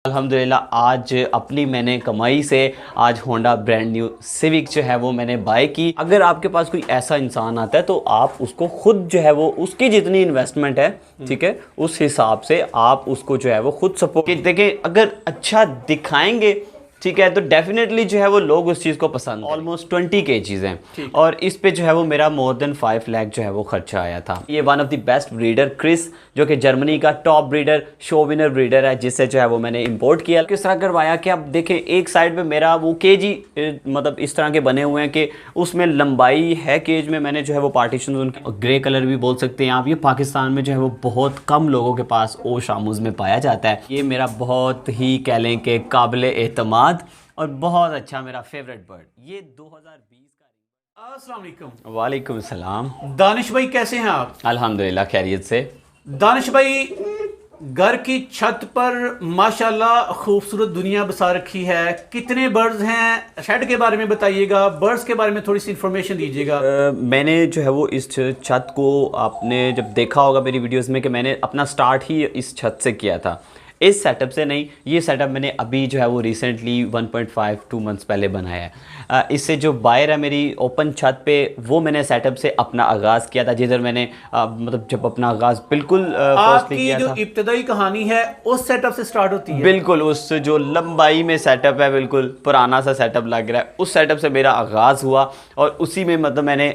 अल्हम्दुलिल्लाह आज अपनी मैंने कमाई से आज होंडा ब्रांड न्यू सिविक जो है वो मैंने बाय की। अगर आपके पास कोई ऐसा इंसान आता है तो आप उसको खुद जो है वो उसकी जितनी इन्वेस्टमेंट है, ठीक है, उस हिसाब से आप उसको जो है वो खुद सपोर्ट देखें। अगर अच्छा दिखाएंगे, ठीक है, तो डेफिनेटली जो है वो लोग उस चीज़ को पसंद। ऑलमोस्ट 20 केजीज हैं और इस पे जो है वो मेरा मोर देन 5 लाख जो है वो खर्चा आया था। ये one of the best breeder Chris, जो कि जर्मनी का top breeder, show winner breeder है, जिससे जो है वो मैंने इंपोर्ट किया। किस तरह करवाया कि आप देखें, एक साइड पे मेरा वो केजी मतलब इस तरह के बने हुए हैं कि उसमें लंबाई है केज में, मैंने जो है वो पार्टीशन उनके ग्रे कलर भी बोल सकते हैं आप। ये पाकिस्तान में जो है वो बहुत कम लोगों के पास ओश आमूज में पाया जाता है। ये मेरा बहुत ही कह लें कि काबिल एतमाद और बहुत अच्छा मेरा फेवरेट बर्ड। ये 2020 का। अस्सलाम वालेकुम। वालेकुम सलाम। दानिश भाई कैसे हैं आप? अल्हम्दुलिल्लाह खैरियत से। दानिश भाई घर की छत पर माशाल्लाह खूबसूरत दुनिया बसा रखी है। कितने बर्ड्स हैं? शेड के बारे में बताइएगा, बर्ड्स के बारे में थोड़ी सी इंफॉर्मेशन दीजिएगा। मैंने जो है वो इस छत को आपने जब देखा होगा मेरी वीडियोस में कि मैंने अपना स्टार्ट ही इस छत से किया था, इस सेटअप से नहीं। ये सेटअप मैंने अभी जो है वो रिसेंटली 1.5-2 मंथ्स पहले बनाया है। इससे जो बाहर है मेरी ओपन छत पे, वो मैंने सेटअप से अपना आगाज़ किया था, जिधर मैंने मतलब जब अपना आगाज़ बिल्कुल आपकी किया जो इब्तदाई कहानी है उस सेटअप से स्टार्ट होती है? बिल्कुल, उस जो लंबाई में सेटअप है, बिल्कुल पुराना सा सेटअप लग रहा है, उस सेटअप से मेरा आगाज़ हुआ। और उसी में मतलब मैंने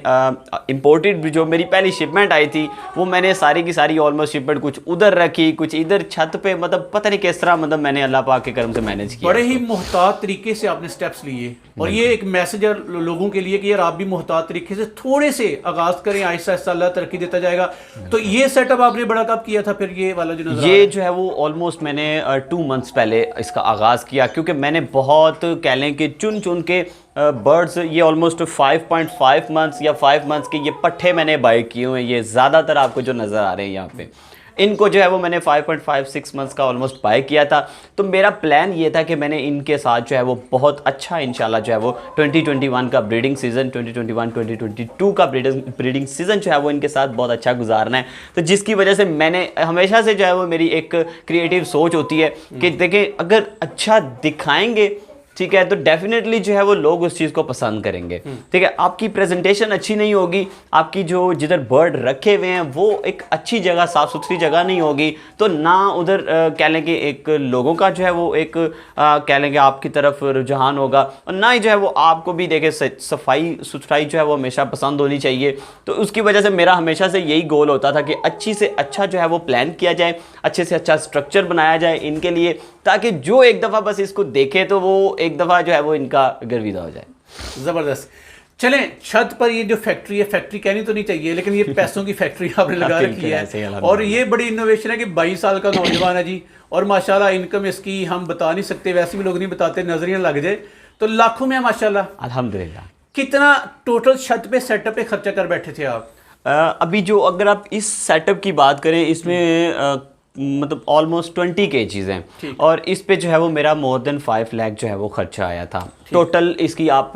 इम्पोर्टेड जो मेरी पहली शिपमेंट आई थी, वो मैंने सारी की सारी ऑलमोस्ट शिपमेंट कुछ उधर रखी, कुछ इधर छत पे, मतलब पता नहीं किस तरह मतलब मैंने अल्लाह पाक के करम से मैनेज किया। बड़े ही मोहतात तरीके से आपने स्टेप्स लिए और ये एक मैसेज है लोगों के लिए कि यार आप भी मोहतात तरीके से थोड़े से आगाज करें, आहिस्ता आहिस्ता अल्लाह तरक्की देता जाएगा। तो ये सेटअप आपने बड़ा कब किया था? फिर ये वाला जो नजर ये जो है वो ऑलमोस्ट मैंने 2 मंथ्स पहले इसका आगाज़ किया, क्योंकि मैंने बहुत कह लें कि चुन चुन के बर्ड्स, ये ऑलमोस्ट 5.5 मंथ्स या 5 मंथ्स के ये पट्ठे मैंने बाय किए हुए हैं। ये ज़्यादातर आपको जो नज़र आ रहे हैं यहाँ पे, इनको जो है वो मैंने 5.5-6 मंथ्स का ऑलमोस्ट बाय किया था। तो मेरा प्लान ये था कि मैंने इनके साथ जो है वो बहुत अच्छा इंशाल्लाह जो है वो 2021 का ब्रीडिंग सीज़न, 2021-2022 का ब्रीडिंग सीज़न जो है वो इनके साथ बहुत अच्छा गुजारना है। तो जिसकी वजह से मैंने हमेशा से जो है वो मेरी एक क्रिएटिव सोच होती है कि देखें, अगर अच्छा दिखाएंगे, ठीक है, तो डेफिनेटली जो है वो लोग उस चीज़ को पसंद करेंगे। ठीक है, आपकी प्रेजेंटेशन अच्छी नहीं होगी, आपकी जो जिधर बर्ड रखे हुए हैं वो एक अच्छी जगह, साफ़ सुथरी जगह नहीं होगी, तो ना उधर कह लें कि एक लोगों का जो है वो एक कह लें कि आपकी तरफ रुझान होगा, और ना ही जो है वो आपको भी देखे सफाई सुथराई जो है वो हमेशा पसंद होनी चाहिए। तो उसकी वजह से मेरा हमेशा से यही गोल होता था कि अच्छी से अच्छा जो है वो प्लान किया जाए, अच्छे से अच्छा स्ट्रक्चर बनाया जाए इनके लिए, ताकि जो एक दफ़ा बस इसको देखे तो वो एक दफ़ा जो है वो इनका गर्विदा हो जाए। ज़बरदस्त। चलें, छत पर ये जो फैक्ट्री है, फैक्ट्री कहनी तो नहीं चाहिए लेकिन ये पैसों की फैक्ट्री आपने लगा रखी है, और ये बड़ी इनोवेशन है कि 22 साल का नौजवान है जी, और माशाल्लाह इनकम इसकी हम बता नहीं सकते, वैसे भी लोग नहीं बताते, नजरिया लग जाए तो लाखों में है माशाल्लाह। अल्हम्दुलिल्लाह। कितना टोटल छत पे सेटअप पे खर्चा कर बैठे थे आप? अभी जो अगर आप इस सेटअप की बात करें, इसमें मतलब ऑलमोस्ट 20 केजीज हैं और इस पे जो है वो मेरा मोर देन 5 लाख जो है वो खर्चा आया था टोटल। इसकी आप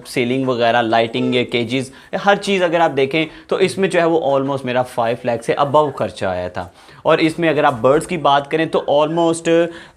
सीलिंग वगैरह, लाइटिंग, केजीज, हर चीज़ अगर आप देखें तो इसमें जो है वो ऑलमोस्ट मेरा 5 लाख से अबव खर्चा आया था। और इसमें अगर आप बर्ड्स की बात करें तो ऑलमोस्ट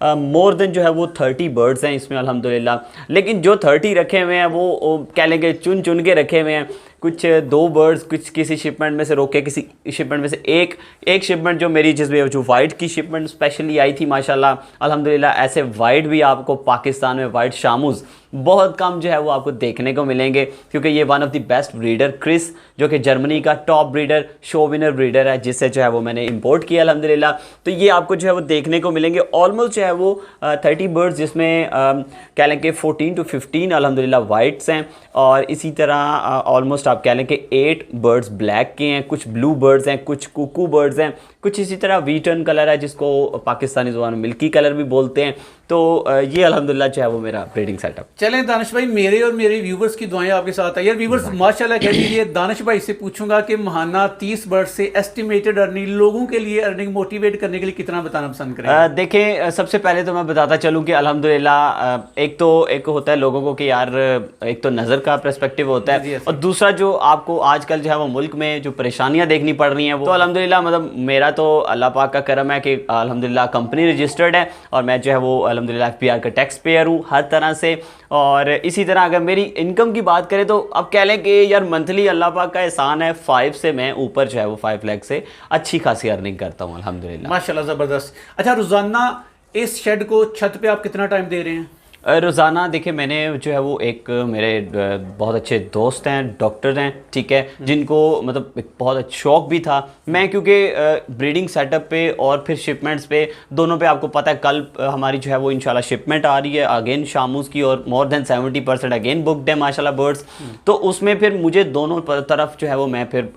मोर देन जो है वो 30 बर्ड्स हैं इसमें अल्हम्दुलिल्लाह। लेकिन जो 30 रखे हुए हैं वो कह लेंगे चुन चुन के रखे हुए हैं। कुछ 2 बर्ड्स कुछ किसी शिपमेंट में से रोके, किसी शिपमेंट में से एक शिपमेंट जो मेरी जिसमें जो वाइट की शिपमेंट स्पेशली आई थी माशाल्लाह अल्हम्दुलिल्लाह। ऐसे वाइट भी आपको पाकिस्तान में वाइट शामूज़ बहुत कम जो है वो आपको देखने को मिलेंगे, क्योंकि ये one of the best breeder Chris, जो कि जर्मनी का top breeder, show winner breeder है, जिससे जो है वो मैंने इंपोर्ट किया अल्हम्दुलिल्लाह। तो ये आपको जो है वो देखने को मिलेंगे ऑलमोस्ट जो है वो 30 बर्ड्स, जिसमें कह लें कि 14 to 15 अल्हम्दुलिल्लाह वाइट्स हैं, और इसी तरह ऑलमोस्ट आप कह लें कि 8 बर्ड्स ब्लैक के हैं, कुछ ब्लू बर्ड्स हैं, कुछ कुकू बर्ड्स हैं, कुछ इसी तरह वीटन कलर है जिसको पाकिस्तानी ज़ुबान में मिल्की कलर भी बोलते हैं। तो ये अल्हम्दुलिल्लाह जो है वो मेरा ब्रीडिंग सेटअप। चलें दानिश भाई, मेरे और मेरे व्यूवर्स की दुआएं आपके साथ है यार। व्यूवर्स माशाल्लाह कह दीजिए, दानिश भाई से पूछूंगा कि महाना 30 बर्ड से एस्टिमेटेड अर्निंग लोगों के लिए, अर्निंग मोटिवेट करने के लिए कितना बताना पसंद करें? देखें, सबसे पहले तो मैं बताता चलूँ कि अल्हम्दुलिल्लाह एक होता है लोगों को कि यार एक तो नज़र का पर्सपेक्टिव होता है, और दूसरा जो आपको आजकल जो है वो मुल्क में जो परेशानियाँ देखनी पड़ रही हैं वो, तो अल्हम्दुलिल्लाह मतलब मेरा तो अल्लाह पाक का करम है कि अल्हम्दुलिल्लाह कंपनी रजिस्टर्ड है और मैं जो है वो अल्हम्दुलिल्लाह FPR का टैक्स पेयर हूँ हर तरह से। और इसी तरह अगर मेरी इनकम की बात करें तो अब कह लें कि यार मंथली अल्लाह पाक का एहसान है, 5 से मैं ऊपर जो है वो 5 लाख से अच्छी खासी अर्निंग करता हूँ अल्हम्दुलिल्लाह। माशाल्लाह, ज़बरदस्त। अच्छा, रोज़ाना इस शेड को छत पे आप कितना टाइम दे रहे हैं? रोज़ाना देखिए, मैंने जो है वो एक मेरे बहुत अच्छे दोस्त हैं, डॉक्टर हैं, ठीक है, जिनको मतलब एक बहुत अच्छा शौक भी था। मैं क्योंकि ब्रीडिंग सेटअप पे और फिर शिपमेंट्स पे दोनों पे आपको पता है, कल हमारी जो है वो इंशाल्लाह शिपमेंट आ रही है अगेन शामूस की, और मोर देन 70% अगेन बुकड है माशाल्लाह बर्ड्स। तो उसमें फिर मुझे दोनों तरफ जो है वो मैं फिर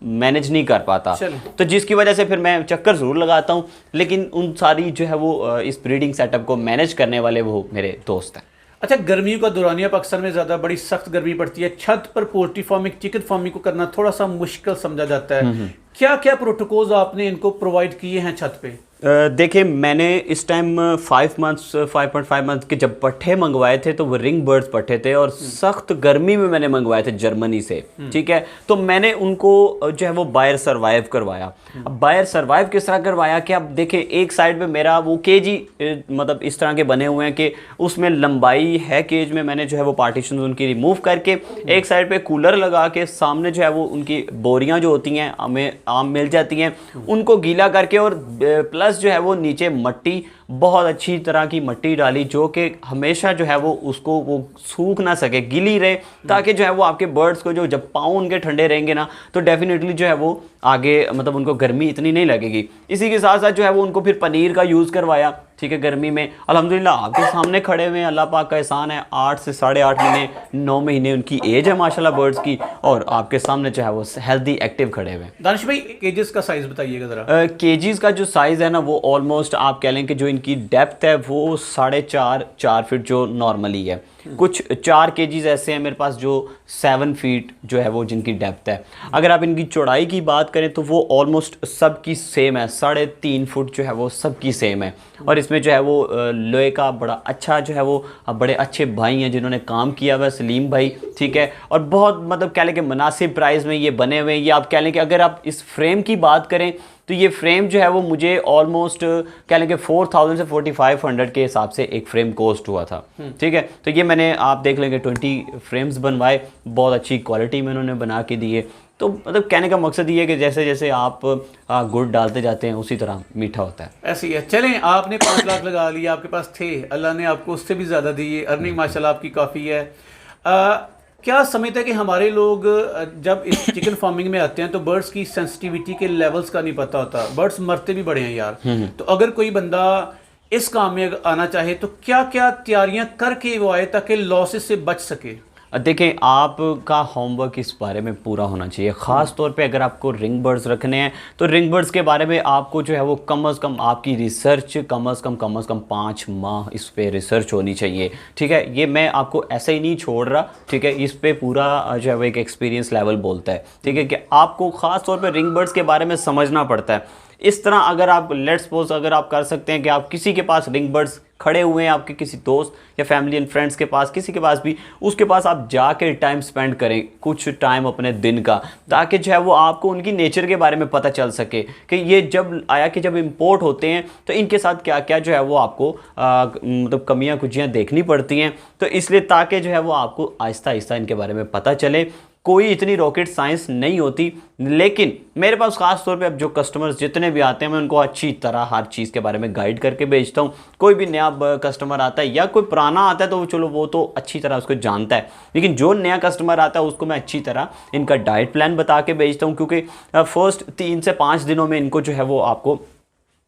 मैनेज नहीं कर पाता, तो जिसकी वजह से फिर मैं चक्कर ज़रूर लगाता हूँ, लेकिन उन सारी जो है वो इस ब्रीडिंग सेटअप को मैनेज करने वाले वो मेरे दोस्त हैं। अच्छा, गर्मियों का दौरानिया पाकिस्तान में ज़्यादा बड़ी सख्त गर्मी पड़ती है, छत पर पोल्ट्री फार्मिंग, चिकन फार्मिंग को करना थोड़ा सा मुश्किल समझा जाता है। क्या क्या प्रोटोकॉल्स आपने इनको प्रोवाइड किए हैं छत पे? देखिए, मैंने इस टाइम 5.5 मंथ के जब पट्ठे मंगवाए थे तो वो रिंग बर्ड्स पट्ठे थे, और सख्त गर्मी में मैंने मंगवाए थे जर्मनी से, ठीक है। तो मैंने उनको जो है वो बायर सर्वाइव करवाया। अब बायर सर्वाइव किस तरह करवाया कि अब देखिए, एक साइड पे मेरा वो केजी मतलब इस तरह के बने हुए हैं कि उसमें लंबाई है केज में, मैंने जो है वो पार्टीशन उनकी रिमूव करके एक साइड पे कूलर लगा के, सामने जो है वो उनकी बोरियां जो होती हैं हमें आम मिल जाती हैं, उनको गीला करके, और प्लस जो है वो नीचे मट्टी, बहुत अच्छी तरह की मट्टी डाली जो कि हमेशा जो है वो उसको वो सूख ना सके, गीली रहे, ताकि जो है वो आपके बर्ड्स को जो जब पाँव उनके ठंडे रहेंगे ना तो डेफिनेटली जो है वो आगे मतलब उनको गर्मी इतनी नहीं लगेगी। इसी के साथ साथ जो है वो उनको फिर पनीर का यूज़ करवाया, ठीक है, गर्मी में। अल्हम्दुलिल्लाह आपके सामने खड़े हुए हैं, अल्लाह पाक का एहसान है, 8 से 8.5 महीने 9 महीने उनकी एज है माशाल्लाह बर्ड्स की, और आपके सामने जो है वो हेल्दी एक्टिव खड़े हुए हैं। दानिश भाई, केजेस का साइज़ बताइएगा ज़रा। केजीज का जो साइज़ है ना वो ऑलमोस्ट आप कह लें कि जो इनकी डेप्थ है वो 4.5 फीट जो नॉर्मली है। कुछ 4 केजीज ऐसे हैं मेरे पास जो 7 फीट जो है वो जिनकी डेप्थ है। अगर आप इनकी चौड़ाई की बात करें तो वो ऑलमोस्ट सबकी सेम है, 3.5 फुट जो है वो सबकी सेम है। और इसमें जो है वो लोहे का बड़ा अच्छा जो है वो बड़े अच्छे भाई हैं जिन्होंने काम किया हुआ, सलीम भाई, ठीक है। और बहुत मतलब कह लें कि मुनासिब प्राइस में ये बने हुए हैं। ये आप कह लें कि अगर आप इस फ्रेम की बात करें तो ये फ्रेम जो है वो मुझे ऑलमोस्ट कह लें कि 4000 से 4500 के हिसाब से एक फ्रेम कॉस्ट हुआ था, ठीक है। तो ये मैंने आप देख लेंगे 20 फ्रेम्स बनवाए, बहुत अच्छी क्वालिटी में उन्होंने बना के दिए। तो मतलब कहने का मकसद ये है कि जैसे जैसे आप गुड़ डालते जाते हैं उसी तरह मीठा होता है। ऐसी है। चलें, आपने 5 लाख लगा लिया, आपके पास थे, अल्लाह ने आपको उससे भी ज़्यादा दी, अर्निंग माशाल्लाह आपकी काफ़ी है। क्या समझते हैं कि हमारे लोग जब इस चिकन फार्मिंग में आते हैं तो बर्ड्स की सेंसिटिविटी के लेवल्स का नहीं पता होता, बर्ड्स मरते भी बड़े हैं यार। तो अगर कोई बंदा इस काम में आना चाहे तो क्या क्या तैयारियां करके वो आए ताकि लॉसेस से बच सके? देखें, आपका होमवर्क इस बारे में पूरा होना चाहिए, ख़ास तौर पे अगर आपको रिंग बर्ड्स रखने हैं तो रिंग बर्ड्स के बारे में आपको जो है वो कम अज़ कम आपकी रिसर्च कम अज़ कम 5 माह इस पे रिसर्च होनी चाहिए, ठीक है। ये मैं आपको ऐसे ही नहीं छोड़ रहा, ठीक है, इस पे पूरा जो है वो एक एक्सपीरियंस लेवल बोलता है, ठीक है, कि आपको ख़ास तौर पर रिंग बर्ड्स के बारे में समझना पड़ता है। इस तरह अगर आप लेट्स सपोज अगर आप कर सकते हैं कि आप किसी के पास रिंग बर्ड्स खड़े हुए हैं, आपके किसी दोस्त या फैमिली एंड फ्रेंड्स के पास, किसी के पास भी, उसके पास आप जाके टाइम स्पेंड करें, कुछ टाइम अपने दिन का, ताकि जो है वो आपको उनकी नेचर के बारे में पता चल सके कि ये जब आया कि जब इंपोर्ट होते हैं तो इनके साथ क्या क्या जो है वो आपको मतलब कमियां कुचियाँ देखनी पड़ती हैं। तो इसलिए ताकि जो है वो आपको आहिस्ता आहिस्ता इनके बारे में पता चले। कोई इतनी रॉकेट साइंस नहीं होती, लेकिन मेरे पास ख़ास तौर पे अब जो कस्टमर्स जितने भी आते हैं मैं उनको अच्छी तरह हर चीज़ के बारे में गाइड करके भेजता हूँ। कोई भी नया कस्टमर आता है या कोई पुराना आता है तो चलो वो तो अच्छी तरह उसको जानता है, लेकिन जो नया कस्टमर आता है उसको मैं अच्छी तरह इनका डाइट प्लान बता के भेजता हूँ, क्योंकि फर्स्ट 3 से 5 दिनों में इनको जो है वो आपको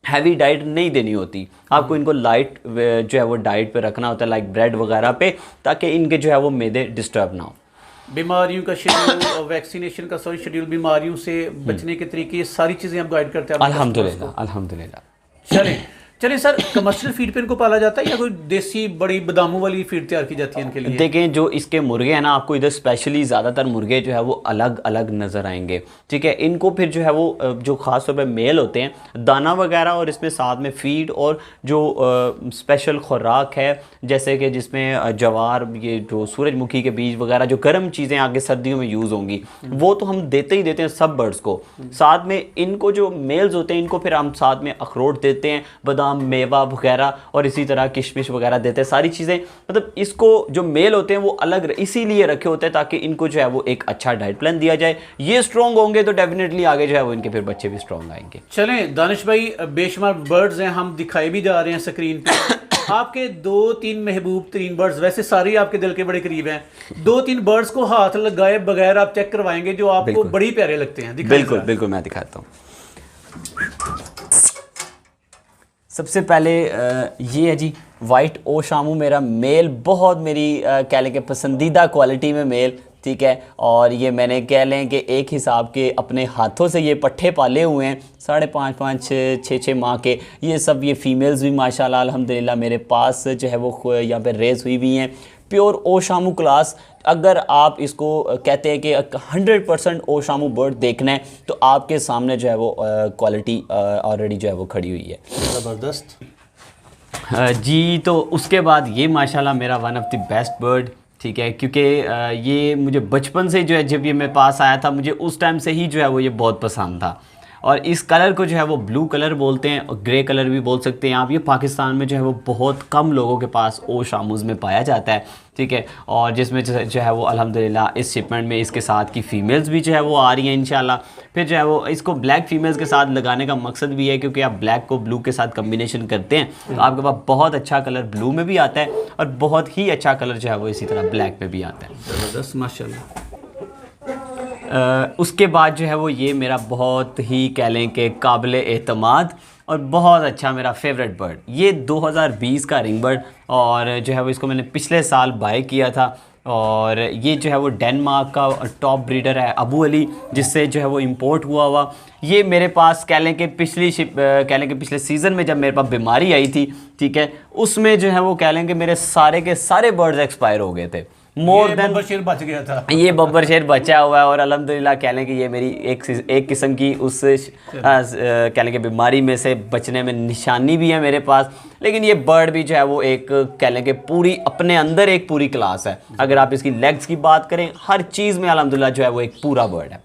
हैवी डाइट नहीं देनी होती, आपको इनको लाइट जो है वो डाइट पे रखना होता है, लाइक ब्रेड वगैरह पे, ताकि इनके जो है वो मैदे डिस्टर्ब ना हो। बीमारियों का शेड्यूल, वैक्सीनेशन का सॉरी शेड्यूल, बीमारियों से बचने के तरीके, ये सारी चीज़ें आप गाइड करते हैं? अल्हम्दुलिल्लाह, अल्हम्दुलिल्लाह। चलें, चलिए सर, कमर्शियल फीड पे इनको पाला जाता है या कोई देसी बड़ी बादामों वाली फीड तैयार की जाती है इनके लिए? देखें, जो इसके मुर्गे हैं ना, आपको इधर स्पेशली ज़्यादातर मुर्गे जो है वो अलग अलग नज़र आएंगे, ठीक है। इनको फिर जो है वो जो ख़ास तौर पे मेल होते हैं, दाना वगैरह और इसमें साथ में फीड और जो स्पेशल खुराक है, जैसे कि जिसमें जवार, ये जो सूरजमुखी के बीज वगैरह, जो गर्म चीज़ें आगे सर्दियों में यूज़ होंगी, वो तो हम देते ही देते हैं सब बर्ड्स को। साथ में इनको जो मेल्स होते हैं, इनको फिर हम साथ में अखरोट देते हैं, बादाम, मेवा वगैरह, और इसी तरह किशमिश वगैरह देते हैं। सारी चीज़ें, मतलब इसको जो मेल होते हैं वो अलग इसीलिए रखे होते हैं ताकि इनको जो है वो एक अच्छा डाइट प्लान दिया जाए। ये स्ट्रॉन्ग होंगे तो डेफिनेटली आगे जो है वो इनके फिर बच्चे भी स्ट्रॉन्ग आएंगे। चलें दानिश भाई, बेशुमार बर्ड्स हैं, हम दिखाए भी जा रहे हैं स्क्रीन पे। आपके 2-3 महबूब तरीन बर्ड्स, वैसे सारे आपके दिल के बड़े करीब हैं, 2-3 बर्ड्स को हाथ लगाए बगैर आप चेक करवाएंगे जो आपको बड़ी प्यारे लगते हैं? बिल्कुल बिल्कुल, मैं दिखाता हूँ। सबसे पहले ये है जी वाइट ओशामू, मेरा मेल, बहुत मेरी कह लें कि पसंदीदा क्वालिटी में मेल, ठीक है। और ये मैंने कह लें कि एक हिसाब के अपने हाथों से ये पट्ठे पाले हुए हैं, 5.5 6 माह के। ये सब ये फीमेल्स भी माशाल्लाह अल्हम्दुलिल्लाह मेरे पास जो है वो यहाँ पे रेज हुई भी हैं। प्योर ओशामू क्लास, अगर आप इसको कहते हैं कि 100% ओशामू बर्ड देखना है तो आपके सामने जो है वो क्वालिटी ऑलरेडी जो है वो खड़ी हुई है। ज़बरदस्त जी। तो उसके बाद ये माशाल्लाह मेरा one of the best bird, ठीक है, क्योंकि ये मुझे बचपन से जो है, जब ये मेरे पास आया था, मुझे उस टाइम से ही जो है वो ये बहुत पसंद था। और इस कलर को जो है वो ब्लू कलर बोलते हैं, और ग्रे कलर भी बोल सकते हैं आप। ये पाकिस्तान में जो है वो बहुत कम लोगों के पास ओशामूज़ में पाया जाता है, ठीक है। और जिसमें जो है वो अल्हम्दुलिल्लाह इस शिपमेंट में इसके साथ की फ़ीमेल्स भी जो है वो आ रही हैं इंशाल्लाह। फिर जो है वो इसको ब्लैक फीमेल्स के साथ लगाने का मकसद भी है, क्योंकि आप ब्लैक को ब्लू के साथ कम्बिनेशन करते हैं तो आपके पास बहुत अच्छा कलर ब्लू में भी आता है और बहुत ही अच्छा कलर जो है वो इसी तरह ब्लैक में भी आता है। ज़बरदस्त माशाल्लाह। उसके बाद जो है वो ये मेरा बहुत ही कह लें कि काबिल एतमाद और बहुत अच्छा मेरा फेवरेट बर्ड, ये 2020 का रिंग बर्ड, और जो है वो इसको मैंने पिछले साल बाय किया था। और ये जो है वो डेनमार्क का टॉप ब्रीडर है अबू अली, जिससे जो है वो इंपोर्ट हुआ। ये मेरे पास कह लें कि पिछले सीज़न में जब मेरे पास बीमारी आई थी, ठीक है, उसमें जो है वो कह लें कि मेरे सारे के सारे बर्ड्स एक्सपायर हो गए थे। मोर देन बब्बर शेर बच गया था। ये बब्बर शेर बचा हुआ है, और अल्हम्दुलिल्लाह कह लें कि ये मेरी एक किस्म की उस कह लें कि बीमारी में से बचने में निशानी भी है मेरे पास। लेकिन ये बर्ड भी जो है वो एक कह लें कि पूरी अपने अंदर एक पूरी क्लास है। अगर आप इसकी लेग्स की बात करें, हर चीज़ में अल्हम्दुलिल्लाह जो है वो एक पूरा बर्ड है।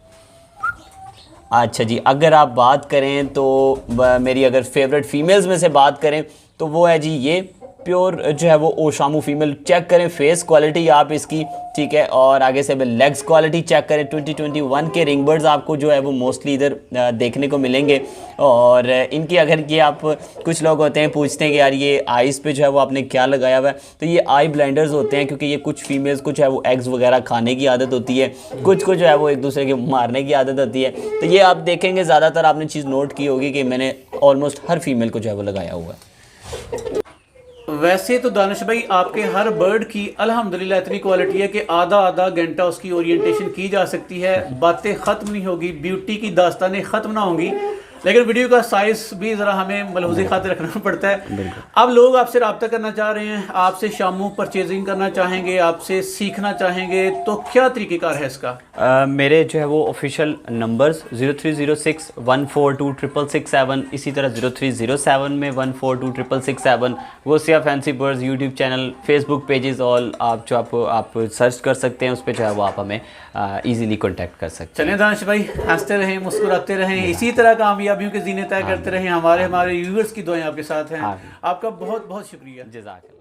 अच्छा जी, अगर आप बात करें तो मेरी अगर फेवरेट फीमेल्स में से बात करें तो वो है जी ये प्योर जो है वो ओशामू फीमेल। चेक करें फेस क्वालिटी आप इसकी, ठीक है, और आगे से लेग्स क्वालिटी चेक करें। 2021 के रिंग बर्ड्स आपको जो है वो मोस्टली इधर देखने को मिलेंगे। और इनकी अगर ये आप, कुछ लोग होते हैं पूछते हैं कि यार ये आइज़ पे जो है वो आपने क्या लगाया हुआ है, तो ये आई ब्लाइंडर्स होते हैं, क्योंकि ये कुछ फीमेल्स कुछ है वो एग्स वगैरह खाने की आदत होती है, कुछ को जो है वो एक दूसरे के मारने की आदत होती है। तो ये आप देखेंगे ज़्यादातर आपने चीज़ नोट की होगी कि मैंने ऑलमोस्ट हर फीमेल को जो है वो लगाया हुआ है। वैसे तो दानिश भाई आपके हर बर्ड की अल्हम्दुलिल्लाह इतनी क्वालिटी है कि आधा घंटा उसकी ओरिएंटेशन की जा सकती है, बातें ख़त्म नहीं होगी, ब्यूटी की दास्तानें ख़त्म ना होंगी। लेकिन वीडियो का साइज भी ज़रा हमें मलहूज़ी खातिर रखना पड़ता है। अब लोग आपसे रब्ता करना चाह रहे हैं, आपसे शामू परचेजिंग करना चाहेंगे, आपसे सीखना चाहेंगे, तो क्या तरीक़ेकार है इसका? मेरे जो है वो ऑफिशियल नंबर्स 0306142667, इसी तरह 0307 में 142667, Ghausia fancy birds YouTube channel, Facebook pages, all आप सर्च कर सकते हैं, उस पर जो है वो आप हमें ईजीली कॉन्टैक्ट कर सकते हैं। चलें दानिश भाई, हंसते रहें, मुस्कुराते रहें, इसी तरह कामयाबियों के जीने तय करते रहें। हमारे व्यूअर्स की दुआएं आपके साथ हैं। आपका बहुत बहुत शुक्रिया। जज़ाकल्लाह।